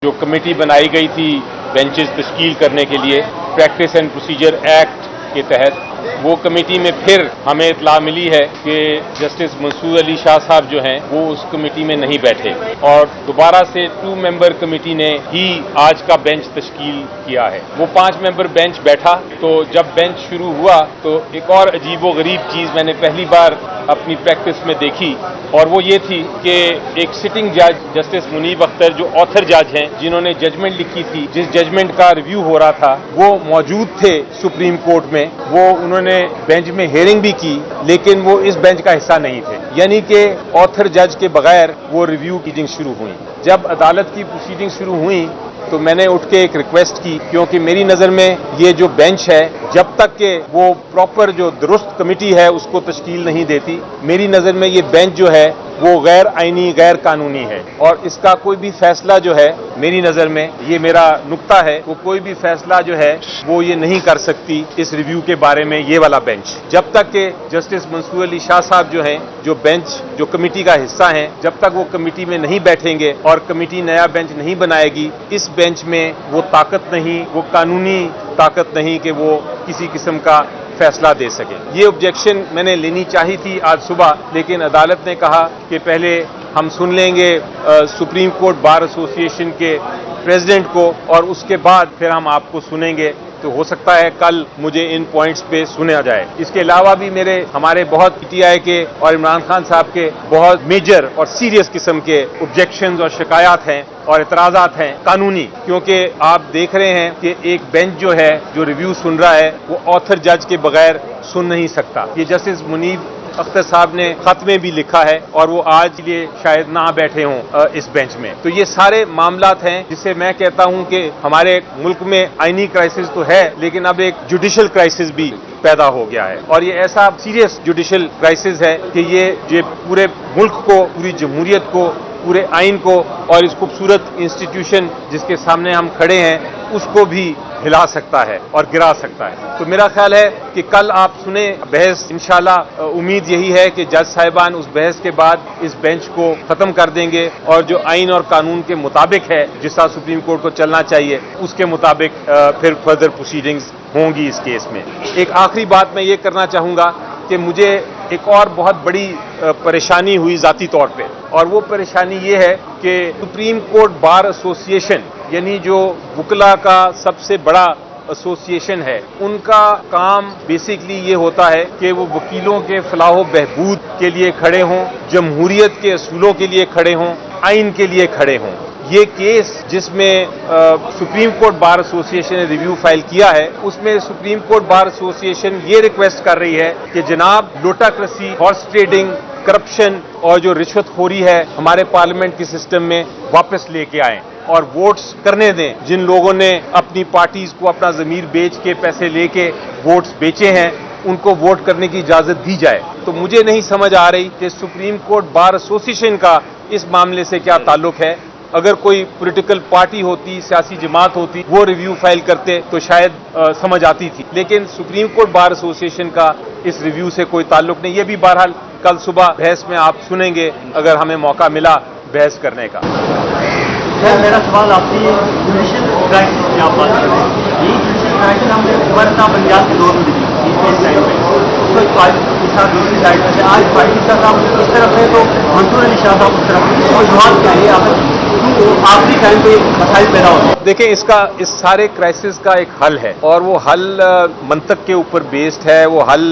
जो कमेटी बनाई गई थी बेंचेस तश्कील करने के लिए प्रैक्टिस एंड प्रोसीजर एक्ट के तहत, वो कमेटी में फिर हमें इतला मिली है कि जस्टिस मंसूर अली शाह साहब जो हैं वो उस कमेटी में नहीं बैठे और दोबारा से 2 मेंबर कमेटी ने ही आज का बेंच तश्कील किया है। वो 5 मेंबर बेंच बैठा तो जब बेंच शुरू हुआ तो एक और अजीबोगरीब चीज मैंने पहली बार अपनी प्रैक्टिस में देखी और वो ये थी कि एक सिटिंग जज जस्टिस मुनीब अख्तर जो ऑथर जज हैं जिन्होंने जजमेंट लिखी थी, जिस जजमेंट का रिव्यू हो रहा था वो मौजूद थे सुप्रीम कोर्ट में। वो उन्होंने बेंच में हियरिंग भी की लेकिन वो इस बेंच का हिस्सा नहीं थे, यानी कि ऑथर जज के बगैर वो रिव्यू प्रोसीडिंग शुरू हुई। जब अदालत की प्रोसीडिंग शुरू हुई तो मैंने उठ के एक रिक्वेस्ट की, क्योंकि मेरी नजर में ये जो बेंच है जब तक के वो प्रॉपर जो दुरुस्त कमेटी है उसको तश्कील नहीं देती, मेरी नजर में ये बेंच जो है वो गैर आईनी गैर कानूनी है और इसका कोई भी फैसला जो है मेरी नजर में, ये मेरा नुक्ता है, वो कोई भी फैसला जो है वो ये नहीं कर सकती इस रिव्यू के बारे में ये वाला बेंच। जब तक के जस्टिस मंसूर अली शाह साहब जो हैं, जो बेंच जो कमेटी का हिस्सा हैं, जब तक वो कमेटी में नहीं बैठेंगे और कमेटी नया बेंच नहीं बनाएगी, इस बेंच में वो ताकत नहीं, वो कानूनी ताकत नहीं कि वो किसी किस्म का फैसला दे सके। ये ऑब्जेक्शन मैंने लेनी चाहिए थी आज सुबह, लेकिन अदालत ने कहा कि पहले हम सुन लेंगे सुप्रीम कोर्ट बार एसोसिएशन के प्रेसिडेंट को और उसके बाद फिर हम आपको सुनेंगे। तो हो सकता है कल मुझे इन पॉइंट्स पे सुना जाए। इसके अलावा भी हमारे बहुत पीटीआई के और इमरान खान साहब के बहुत मेजर और सीरियस किस्म के ऑब्जेक्शंस और शिकायत हैं और इतराजात हैं कानूनी, क्योंकि आप देख रहे हैं कि एक बेंच जो है जो रिव्यू सुन रहा है वो ऑथर जज के बगैर सुन नहीं सकता। ये जस्टिस मुनीब अख्तर साहब ने खत में भी लिखा है और वो आज लिए शायद ना बैठे हों इस बेंच में। तो ये सारे मामलात हैं जिससे मैं कहता हूं कि हमारे मुल्क में आईनी क्राइसिस तो है लेकिन अब एक जुडिशल क्राइसिस भी पैदा हो गया है और ये ऐसा सीरियस जुडिशल क्राइसिस है कि ये पूरे मुल्क को, पूरी जमहूरियत को, पूरे आइन को और इस खूबसूरत इंस्टीट्यूशन जिसके सामने हम खड़े हैं उसको भी हिला सकता है और गिरा सकता है। तो मेरा ख्याल है कि कल आप सुने बहस, इंशाल्लाह उम्मीद यही है कि जज साहिबान उस बहस के बाद इस बेंच को खत्म कर देंगे और जो आइन और कानून के मुताबिक है जिस तरह सुप्रीम कोर्ट को चलना चाहिए उसके मुताबिक फिर फर्दर प्रोसीडिंग्स होंगी इस केस में। एक आखिरी बात मैं ये करना चाहूंगा कि मुझे एक और बहुत बड़ी परेशानी हुई जाती तौर पे, और वो परेशानी ये है कि सुप्रीम कोर्ट बार एसोसिएशन यानी जो वकला का सबसे बड़ा एसोसिएशन है, उनका काम बेसिकली ये होता है कि वो वकीलों के फलाह बहबूद के लिए खड़े हों, जमहूरियत के असूलों के लिए खड़े हों, आइन के लिए खड़े हों। ये केस जिसमें सुप्रीम कोर्ट बार एसोसिएशन ने रिव्यू फाइल किया है उसमें सुप्रीम कोर्ट बार एसोसिएशन ये रिक्वेस्ट कर रही है कि जनाब लोटाक्रेसी, हॉर्स ट्रेडिंग, करप्शन और जो रिश्वतखोरी है हमारे पार्लियामेंट के सिस्टम में वापस लेके आएं और वोट्स करने दें। जिन लोगों ने अपनी पार्टीज को अपना जमीर बेच के पैसे लेके वोट्स बेचे हैं उनको वोट करने की इजाजत दी जाए। तो मुझे नहीं समझ आ रही कि सुप्रीम कोर्ट बार एसोसिएशन का इस मामले से क्या ताल्लुक है। अगर कोई पॉलिटिकल पार्टी होती, सियासी जमात होती, वो रिव्यू फाइल करते तो शायद समझ आती थी, लेकिन सुप्रीम कोर्ट बार एसोसिएशन का इस रिव्यू से कोई ताल्लुक नहीं। ये भी बहरहाल कल सुबह बहस में आप सुनेंगे अगर हमें मौका मिला बहस करने का। सर, मेरा सवाल आपकी जुडिशल क्राइसिस की आप बात कर रहे हैं। ये जुडिशल क्राइसिस हमने वर्षा पंजाब के दौर में देखी इस टाइम में, उसको दूसरी साइड में आज फाइव साहब इस तरफ है तो मंसूर अली शाह साहब उस तरफ है, तो जवाब क्या है आखिरी टाइम पे मसाइल पैदा होते हैं। देखिए, इस सारे क्राइसिस का एक हल है और वो हल मंतक के ऊपर बेस्ड है। वो हल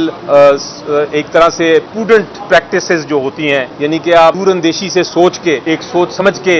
एक तरह से प्रूडेंट प्रैक्टिसेस जो होती हैं, यानी कि आप दूरअंदेशी से सोच के, एक सोच समझ के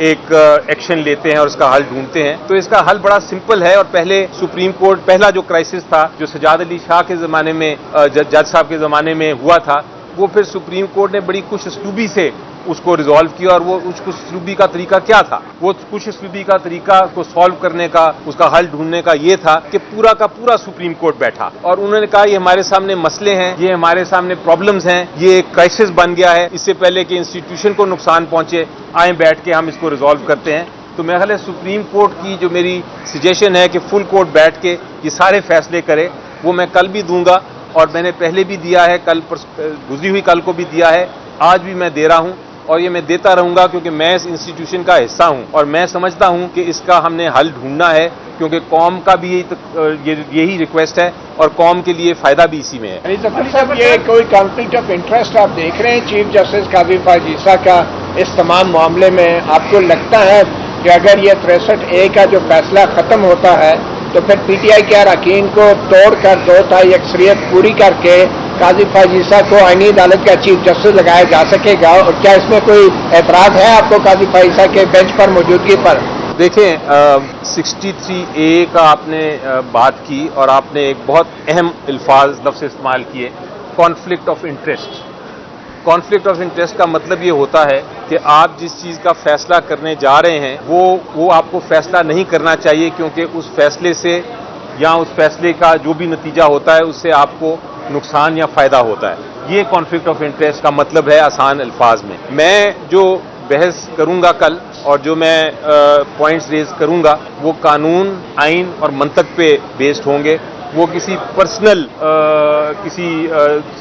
एक एक्शन लेते हैं और उसका हल ढूंढते हैं। तो इसका हल बड़ा सिंपल है और पहले सुप्रीम कोर्ट, पहला जो क्राइसिस था जो सजाद अली शाह के जमाने में, जज साहब के जमाने में हुआ था, वो फिर सुप्रीम कोर्ट ने बड़ी खुशअस्लूबी से उसको रिजॉल्व किया। और वो उस खुशअस्लूबी का तरीका क्या था? वो खुशअस्लूबी का तरीका को सॉल्व करने का, उसका हल ढूंढने का ये था कि पूरा का पूरा सुप्रीम कोर्ट बैठा और उन्होंने कहा ये हमारे सामने मसले हैं, ये हमारे सामने प्रॉब्लम्स हैं, ये एक क्राइसिस बन गया है, इससे पहले कि इंस्टीट्यूशन को नुकसान पहुंचे, आए बैठ के हम इसको रिजॉल्व करते हैं। तो मेरा ख्याल है सुप्रीम कोर्ट की जो मेरी सजेशन है कि फुल कोर्ट बैठ के ये सारे फैसले करे, वो मैं कल भी दूंगा और मैंने पहले भी दिया है, कल गुजरी हुई कल को भी दिया है, आज भी मैं दे रहा हूं और ये मैं देता रहूंगा क्योंकि मैं इस इंस्टीट्यूशन का हिस्सा हूं और मैं समझता हूं कि इसका हमने हल ढूंढना है, क्योंकि कौम का भी यही रिक्वेस्ट है और कौम के लिए फायदा भी इसी में है। साहब, ये कोई कॉन्फ्लिक्ट ऑफ इंटरेस्ट आप देख रहे हैं चीफ जस्टिस काजी फाजीसा का इस तमाम मामले में? आपको लगता है कि अगर ये 63A का जो फैसला खत्म होता है तो फिर PTI के अरकान को तोड़कर 2/3 अक्सरियत पूरी करके काजी फाजीसा को आईनी अदालत का चीफ जस्टिस लगाया जा सकेगा? और क्या इसमें कोई एतराज है आपको काजी फाजीसा के बेंच पर मौजूदगी पर? देखें, 63A का आपने बात की और आपने एक बहुत अहम लफ्ज़ इस्तेमाल किए, conflict of interest. Conflict of interest का मतलब ये होता है कि आप जिस चीज़ का फैसला करने जा रहे हैं वो आपको फैसला नहीं करना चाहिए, क्योंकि उस फैसले से या उस फैसले का जो भी नतीजा होता है उससे आपको नुकसान या फ़ायदा होता है। ये कॉन्फ्लिक्ट ऑफ इंटरेस्ट का मतलब है आसान अल्फाज में। मैं जो बहस करूंगा कल और जो मैं पॉइंट्स रेज करूंगा वो कानून, आइन और मंतक पे बेस्ड होंगे। वो किसी पर्सनल किसी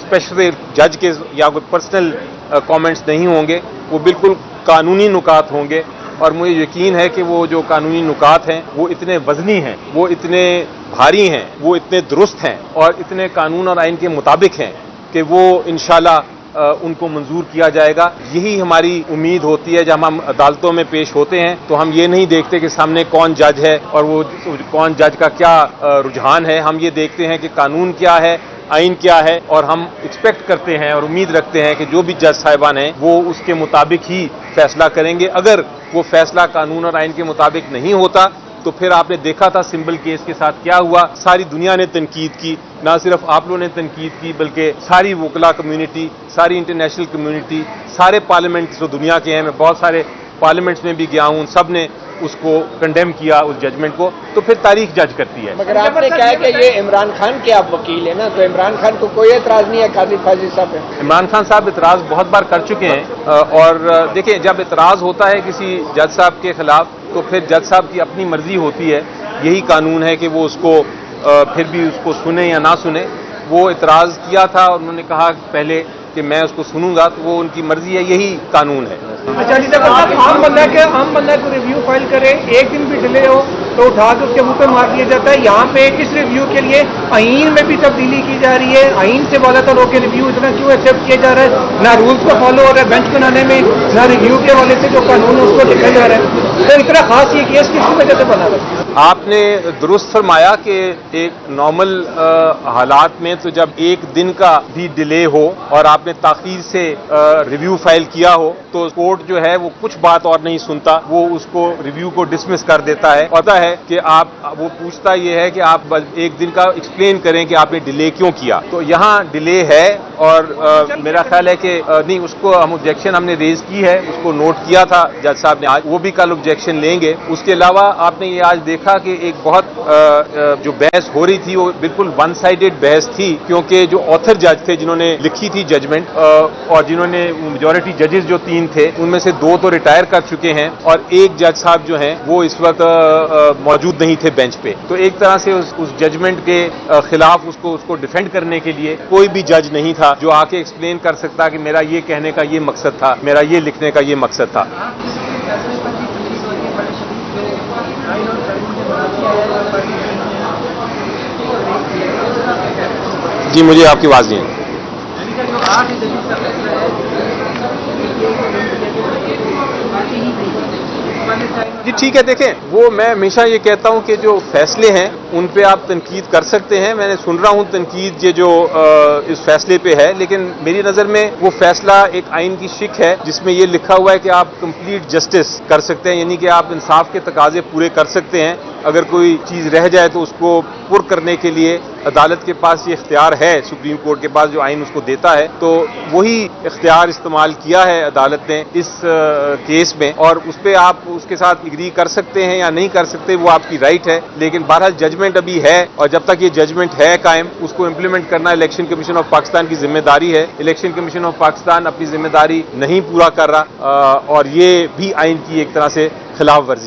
स्पेशल जज के या कोई पर्सनल कमेंट्स नहीं होंगे, वो बिल्कुल कानूनी नुकात होंगे। और मुझे यकीन है कि वो जो कानूनी नुकात हैं वो इतने वजनी हैं, वो इतने भारी हैं, वो इतने दुरुस्त हैं और इतने कानून और आइन के मुताबिक हैं कि वो इंशाल्लाह उनको मंजूर किया जाएगा। यही हमारी उम्मीद होती है। जब हम अदालतों में पेश होते हैं तो हम ये नहीं देखते कि सामने कौन जज है और वो कौन जज का क्या रुझान है। हम ये देखते हैं कि कानून क्या है, आइन क्या है, और हम एक्सपेक्ट करते हैं और उम्मीद रखते हैं कि जो भी जज साहिबान हैं वो उसके मुताबिक ही फैसला करेंगे। अगर वो फैसला कानून और आइन के मुताबिक नहीं होता तो फिर आपने देखा था सिंबल केस के साथ क्या हुआ। सारी दुनिया ने तनकीद की, ना सिर्फ आप लोगों ने तनकीद की बल्कि सारी वकला कम्युनिटी, सारी इंटरनेशनल कम्युनिटी, सारे पार्लियामेंट्स जो दुनिया के हैं, मैं बहुत सारे पार्लियामेंट्स में भी गया हूं, सब ने उसको कंडेम किया उस जजमेंट को। तो फिर तारीख जज करती है। मगर आपने कहा कि ये इमरान खान के आप वकील हैं ना, तो इमरान खान को कोई एतराज नहीं है काजी फाजीसा पे? इमरान खान साहब इतराज बहुत बार कर चुके हैं और देखिए, जब इतराज होता है किसी जज साहब के खिलाफ तो फिर जज साहब की अपनी मर्जी होती है। यही कानून है कि वो उसको फिर भी उसको सुने या ना सुने। वो इतराज किया था और उन्होंने कहा पहले कि मैं उसको सुनूंगा, तो वो उनकी मर्जी है, यही कानून है। अच्छा जी, आम बंदा को रिव्यू फाइल करे, एक दिन भी डिले हो तो उठा के उसके मुंह पे मार दिया जाता है। यहाँ पे इस रिव्यू के लिए आइन में भी तब्दीली की जा रही है। आइन से वाला तो के रिव्यू इतना क्यों एक्सेप्ट किया जा रहा है? ना रूल्स को फॉलो हो रहा है बेंच बनाने में, ना रिव्यू के वाले से जो कानून है उसको लिखा जा रहा है। तो इतना खास ये केस किस वजह से बना रहा है? आपने दुरुस्त फरमाया कि एक नॉर्मल हालात में तो जब एक दिन का भी डिले हो और आपने ताखीर से रिव्यू फाइल किया हो तो कोर्ट जो है वो कुछ बात और नहीं सुनता, वो उसको रिव्यू को डिसमिस कर देता है। पता है कि वो पूछता ये है कि आप एक दिन का एक्सप्लेन करें कि आपने डिले क्यों किया। तो यहाँ डिले है और मेरा ख्याल है कि नहीं, उसको हम ऑब्जेक्शन हमने रेज की है, उसको नोट किया था जज साहब ने, आज वो भी कल ऑब्जेक्शन लेंगे। उसके अलावा आपने ये आज देखा कि एक बहुत जो बहस हो रही थी वो बिल्कुल वन साइडेड बहस थी, क्योंकि जो ऑथर जज थे जिन्होंने लिखी थी जजमेंट और जिन्होंने मेजॉरिटी जजेस जो 3 थे उनमें से 2 तो रिटायर कर चुके हैं और एक जज साहब जो हैं वो इस वक्त मौजूद नहीं थे बेंच पे। तो एक तरह से उस जजमेंट के खिलाफ उसको डिफेंड करने के लिए कोई भी जज नहीं था जो आके एक्सप्लेन कर सकता कि मेरा ये कहने का ये मकसद था, मेरा ये लिखने का ये मकसद था। जी, मुझे आपकी आवाज नहीं है। जी ठीक है, देखें, वो मैं हमेशा ये कहता हूं कि जो फैसले हैं उन पे आप तनकीद कर सकते हैं। मैंने सुन रहा हूं तनकीद ये जो इस फैसले पे है, लेकिन मेरी नज़र में वो फैसला एक आइन की शिक है जिसमें ये लिखा हुआ है कि आप कंप्लीट जस्टिस कर सकते हैं, यानी कि आप इंसाफ के तकाजे पूरे कर सकते हैं। अगर कोई चीज़ रह जाए तो उसको पुर करने के लिए अदालत के पास ये इख्तियार है, सुप्रीम कोर्ट के पास जो आइन उसको देता है। तो वही इख्तियार इस्तेमाल किया है अदालत ने इस केस में, और उस पर आप उसके साथ एग्री कर सकते हैं या नहीं कर सकते, वो आपकी राइट है। लेकिन बहरहाल जजमेंट अभी है और जब तक ये जजमेंट है कायम, उसको इम्प्लीमेंट करना इलेक्शन कमीशन ऑफ पाकिस्तान की जिम्मेदारी है। इलेक्शन कमीशन ऑफ पाकिस्तान अपनी जिम्मेदारी नहीं पूरा कर रहा और ये भी आइन की एक तरह से खिलाफ वर्जी